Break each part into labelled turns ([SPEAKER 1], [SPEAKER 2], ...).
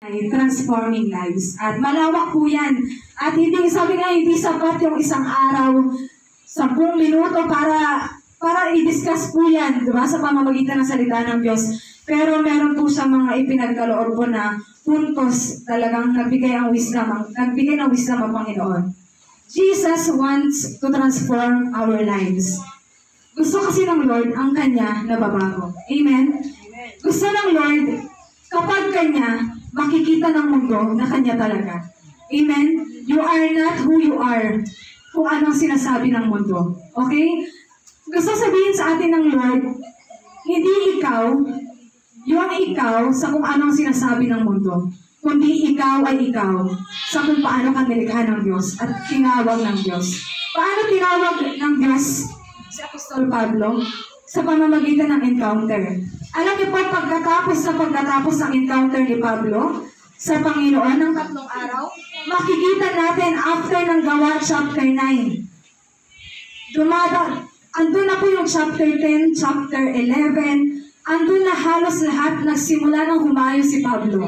[SPEAKER 1] ay transforming lives. At malawak po yan. At hindi, sabi nga, hindi sapat yung isang araw, 10 minuto para i-discuss po yan, diba? Sa pamamagitan ng salita ng Diyos. Pero meron po siya mga ipinagkaloob po na puntos talagang nagbigay ng wisdom ang Panginoon. Jesus wants to transform our lives. Gusto kasi ng Lord ang Kanya nababago. Amen? Gusto ng Lord, kapag Kanya, makikita ng mundo na Kanya talaga. Amen? You are not who you are kung anong sinasabi ng mundo. Okay? Gusto sabihin sa atin ng Lord, hindi yung ikaw sa kung anong sinasabi ng mundo, kundi ikaw ay ikaw sa kung paano ka nilikha ng Diyos at tinawag ng Diyos. Paano tinawag ng Diyos si Apostol Pablo? Sa pamamagitan ng encounter. Alam niyo po, pagkatapos ng encounter ni Pablo sa Panginoon ng 3 araw, makikita natin after ng Gawa chapter 9. Andun na po yung chapter 10, chapter 11, andun na halos lahat nagsimula ng humayo si Pablo.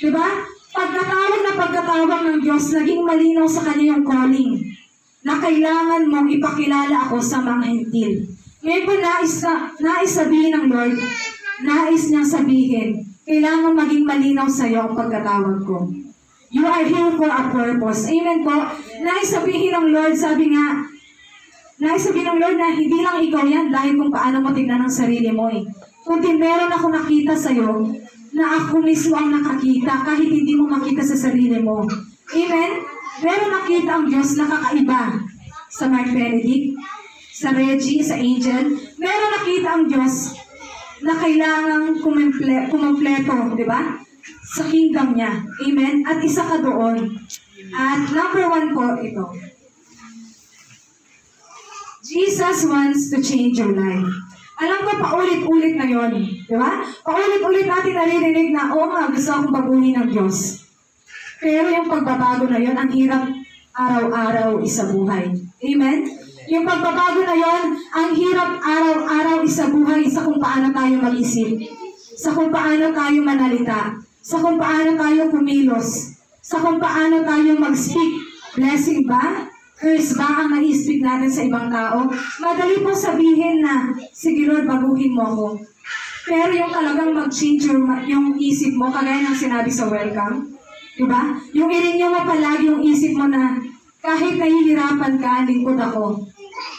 [SPEAKER 1] Diba? Pagkatawag ng Diyos, naging malinaw sa kanya yung calling na kailangan mong ipakilala ako sa mga Hentil. Ngayon po nais sabihin ng Lord, nais niyang sabihin, kailangan maging malinaw sa iyo ang pagkatawag ko. You are here for a purpose. Amen po. Nais sabihin ng Lord, nais sabihin ng Lord na hindi lang ikaw yan dahil kung paano mo tignan ang sarili mo eh. Kundi meron ako nakita sa iyo na ako mismo ang nakakita kahit hindi mo makita sa sarili mo. Amen? Meron nakita ang Diyos na kakaiba sa Mark Benedict, sa Reggie, sa Angel. Meron nakita ang Diyos na kailangang kumumpleto, di ba? Sa kingdom niya. Amen? At isa ka doon. At number 1 po, ito. Jesus wants to change your life. Alam ko, paulit-ulit na yun. Di ba? Paulit-ulit natin naririnig na, oo nga, gusto akong baguhin ng Diyos. Pero yung pagbabago na yun, ang hirap araw-araw isabuhay. Amen? Yung pagbabago na yon, ang hirap araw-araw isabuhay sa kung paano tayo mag-isip, sa kung paano tayo manalita, sa kung paano tayo kumilos, sa kung paano tayo mag-speak. Blessing ba? Curse ba ang na-speak natin sa ibang tao? Madali po sabihin na, sige Lord, baguhin mo ako. Pero yung talagang mag-change yung isip mo, kagaya ng sinabi sa welcome, diba? Yung i-renew mo palagi yung isip mo na, kahit nahihirapan ka, lingkod ako.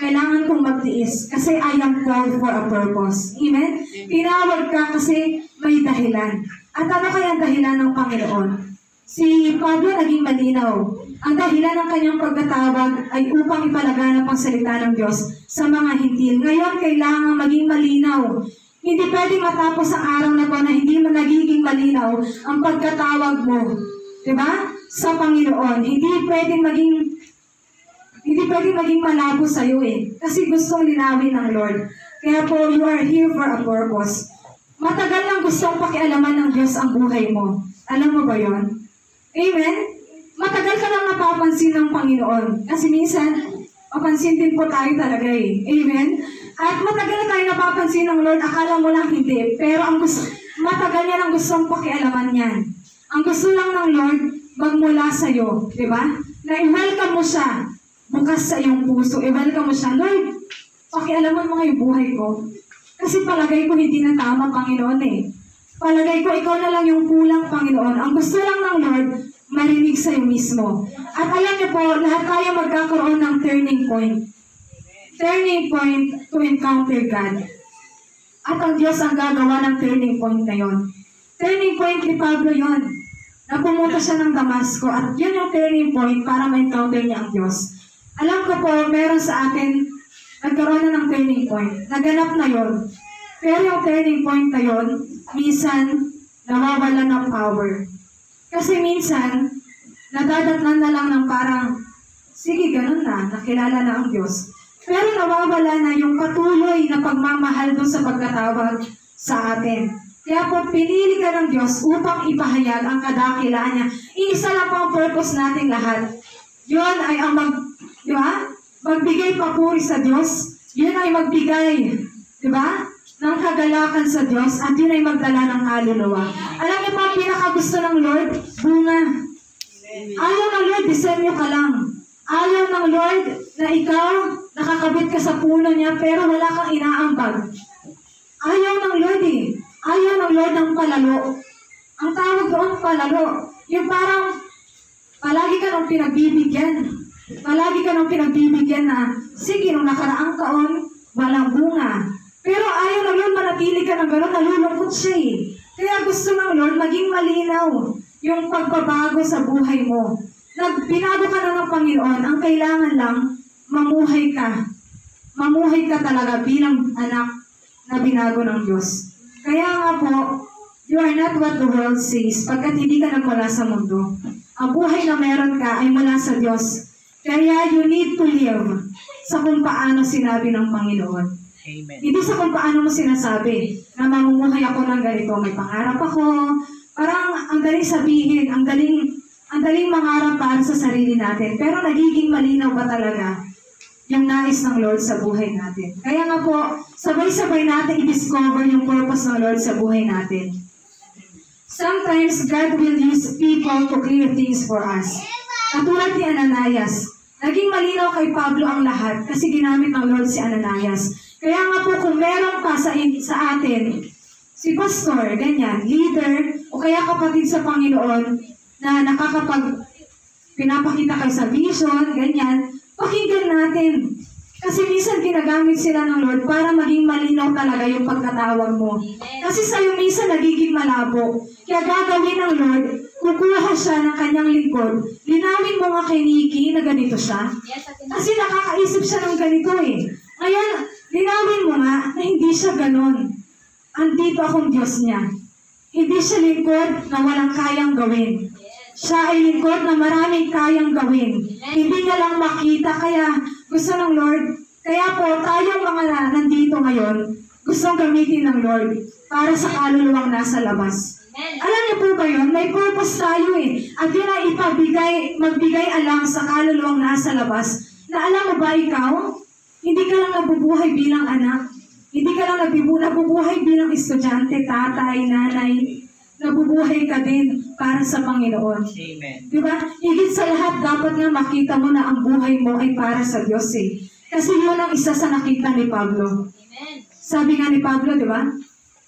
[SPEAKER 1] Kailangan kong magtiis kasi I am called for a purpose. Amen? Tinawag ka kasi may dahilan. At ano kaya ang dahilan ng Panginoon? Si Pablo naging malinaw. Ang dahilan ng kanyang pagkatawag ay upang ipalaganap ang salita ng Diyos sa mga Hintil. Ngayon, kailangan maging malinaw. Hindi pwedeng matapos ang araw na to na hindi mo nagiging malinaw ang pagkatawag mo. Diba? Sa Panginoon. Hindi pwedeng maging malabo sa iyo eh. Kasi gustong linawin ng Lord. Kaya po, you are here for a purpose. Matagal lang gustong pakialaman ng Diyos ang buhay mo. Alam mo ba yon? Amen? Matagal ka lang napapansin ng Panginoon. Kasi minsan, mapansin din po tayo talaga eh. Amen? At matagal na tayo napapansin ng Lord, akala mo lang hindi. Pero matagal niya lang gustong pakialaman yan. Ang gusto lang ng Lord, magmula sa iyo. Diba? Na i-welcome mo siya. Bukas sa iyong puso. I-welcome mo siya. Lord, pakialaman mo nga yung buhay ko. Kasi palagay ko hindi na tama, Panginoon eh. Palagay ko ikaw na lang yung kulang, Panginoon. Ang gusto lang ng Lord, marinig sa iyo mismo. At alam niyo po, lahat tayo magkakaroon ng turning point. Turning point to encounter God. At ang Diyos ang gagawa ng turning point na yon. Turning point ni Pablo yon. Na pumunta siya ng Damasco at yun yung turning point para ma-encounter niya ang Diyos. Alam ko po, meron sa atin, nagkaroon na ng turning point. Naganap na yon. Pero yung turning point na yon, minsan, nawawala ng power. Kasi minsan, nadadatnan na lang ng parang, sige, ganun na, nakilala na ang Diyos. Pero nawawala na yung patuloy na pagmamahal doon sa pagkatawag sa atin. Kaya po, pinili ka ng Diyos upang ipahayag ang kadakilaan niya. Iisa lang po ang purpose nating lahat. Yun ay ang magbigay papuri sa Diyos. Yun ay magbigay. Diba? ng kagalakan sa Diyos at yun ay magdala ng kaluluwa. Alam niyo pa, pinakagusto ng Lord? Bunga. Ayaw ng Lord, disenyo ka lang. Ayaw ng Lord na ikaw nakakabit ka sa puno niya pero wala kang inaambag. Ayaw ng Lord eh. Ayaw ng Lord ng palalo. Ang tawag doon palalo. Yung parang palagi ka nung pinagbibigyan. Palagi ka nung pinagbibigyan na sige, nung nakaraang taon, walang bunga. Pero ayaw ng Lord manatili ka ng gano'n, nalulungkot siya eh. Kaya gusto ng Lord maging malinaw yung pagbabago sa buhay mo. Binago ka na ng Panginoon, ang kailangan lang, mamuhay ka. Mamuhay ka talaga bilang anak na binago ng Diyos. Kaya nga po, you are not what the world says, pagkat hindi ka nagmula sa mundo. Ang buhay na meron ka ay mula sa Diyos. Kaya you need to live sa kung paano sinabi ng Panginoon.
[SPEAKER 2] Amen.
[SPEAKER 1] Hindi sa kung paano mo sinasabi na mamumuhay ako ng ganito, may pangarap ako. Parang ang daling sabihin, ang daling mangarap para sa sarili natin. Pero nagiging malinaw ba talaga yung nais ng Lord sa buhay natin? Kaya nga po, sabay-sabay natin i-discover yung purpose ng Lord sa buhay natin. Sometimes God will use people to clear things for us. Katulad ni Ananias, naging malinaw kay Pablo ang lahat kasi ginamit ng Lord si Ananias. Kaya nga po kung meron pa sa atin, si pastor, ganyan, leader, o kaya kapatid sa Panginoon na pinapakita kayo sa vision, ganyan, pakinggan natin. Kasi minsan ginagamit sila ng Lord para maging malinaw talaga yung pagkatawag mo. Kasi sa'yo minsan nagiging malabo. Kaya gagawin ng Lord, kukuha siya ng kanyang lingkod. Linawin mo nga kay Nikki na ganito siya. Kasi nakakaisip siya ng ganito eh. Ngayon, linawin mo nga na hindi siya ganon. Andito akong Diyos niya. Hindi siya lingkod na walang kayang gawin. Siya ay lingkod na maraming kayang gawin. Hindi niya lang makita, kaya gusto ng Lord. Kaya po, tayong mga nandito ngayon, gustong gamitin ng Lord para sa kaluluwang nasa labas. Alam niyo po ba yun? May purpose tayo eh. At yun ay magbigay alam sa kaluluwang nasa labas na alam mo ba ikaw, hindi ka lang nabubuhay bilang anak. Hindi ka lang nabubuhay bilang estudyante, tatay, nanay. Nabubuhay ka din para sa Panginoon.
[SPEAKER 2] Amen.
[SPEAKER 1] Diba? Higit sa lahat, dapat nga makita mo na ang buhay mo ay para sa Diyos eh. Kasi yun ang isa sa nakita ni Pablo.
[SPEAKER 2] Amen.
[SPEAKER 1] Sabi nga ni Pablo, diba?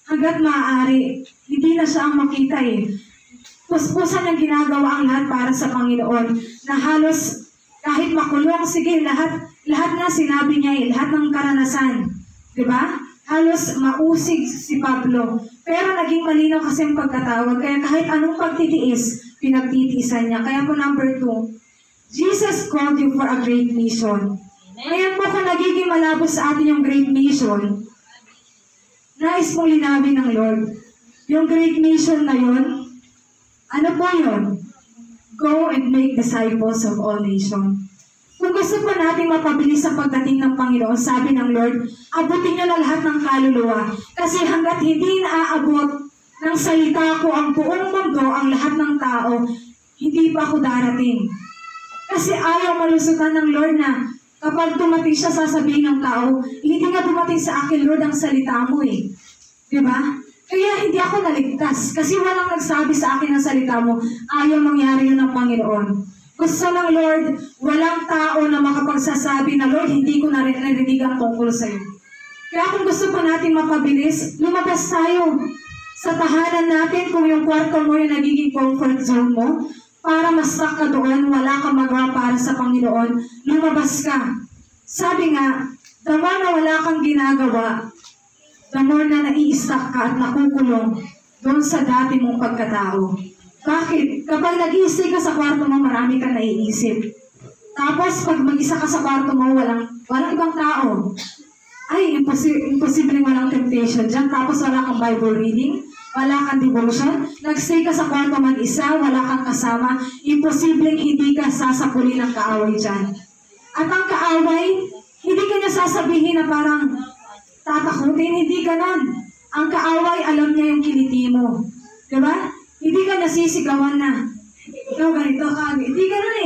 [SPEAKER 1] Hanggat maaari, hindi na siya ang makita eh. Puspusan niyang ginagawa ang lahat para sa Panginoon na halos kahit makulong, sige, lahat na sinabi niya eh, lahat ng karanasan. Diba? Halos mausig si Pablo. Pero naging malinaw kasi ang pagkatawag. Kaya kahit anong pagtitiis, pinagtitiisan niya. Kaya po number 2, Jesus called you for a great mission. Ngayon po kung nagiging malabo sa atin yung great mission, nais mong linawin ng Lord. Yung great mission na yun, ano po yun? Go and make disciples of all nations. Kung gusto pa natin mapabilis sa pagdating ng Panginoon, sabi ng Lord, abutin niyo na lahat ng kaluluwa. Kasi hanggat hindi naaabot ng salita ko ang buong mundo, ang lahat ng tao, hindi pa ako darating. Kasi ayaw malusutan ng Lord na kapag dumating siya, sasabihin ng tao, hindi nga dumating sa akin, Lord, ang salita mo eh. Diba? Kaya hindi ako naligtas. Kasi walang nagsabi sa akin ng salita mo, ayaw mangyari yun ng Panginoon. Gusto ng Lord, walang tao na makapagsasabi na, Lord, hindi ko narinig ang tungkol sa iyo. Kaya kung gusto pa natin mapabilis, lumabas tayo sa tahanan natin kung yung kwarto mo yung nagiging comfort zone mo, para ma-stuck ka doon, wala kang magawa para sa Panginoon, lumabas ka. Sabi nga, the more na wala kang ginagawa, the more na nai-stuck ka at nakukulong doon sa dati mong pagkatao. Bakit? Kapag nag-iisip ka sa kwarto mo, marami kang naiisip. Tapos, pag mag-isa ka sa kwarto mo, walang ibang tao. Ay, imposibleng walang temptation dyan. Tapos, wala kang Bible reading, wala kang devotion. Nag-stay ka sa kwarto mag-isa, wala kang kasama. Imposibleng hindi ka sasapulin ng kaaway dyan. At ang kaaway, hindi ka niya sasabihin na parang tatakutin, hindi ganon. Ang kaaway, alam niya yung kiliti mo. Diba? Hindi ka nasisigawan na. Ikaw ganito ka. Hindi ganon eh.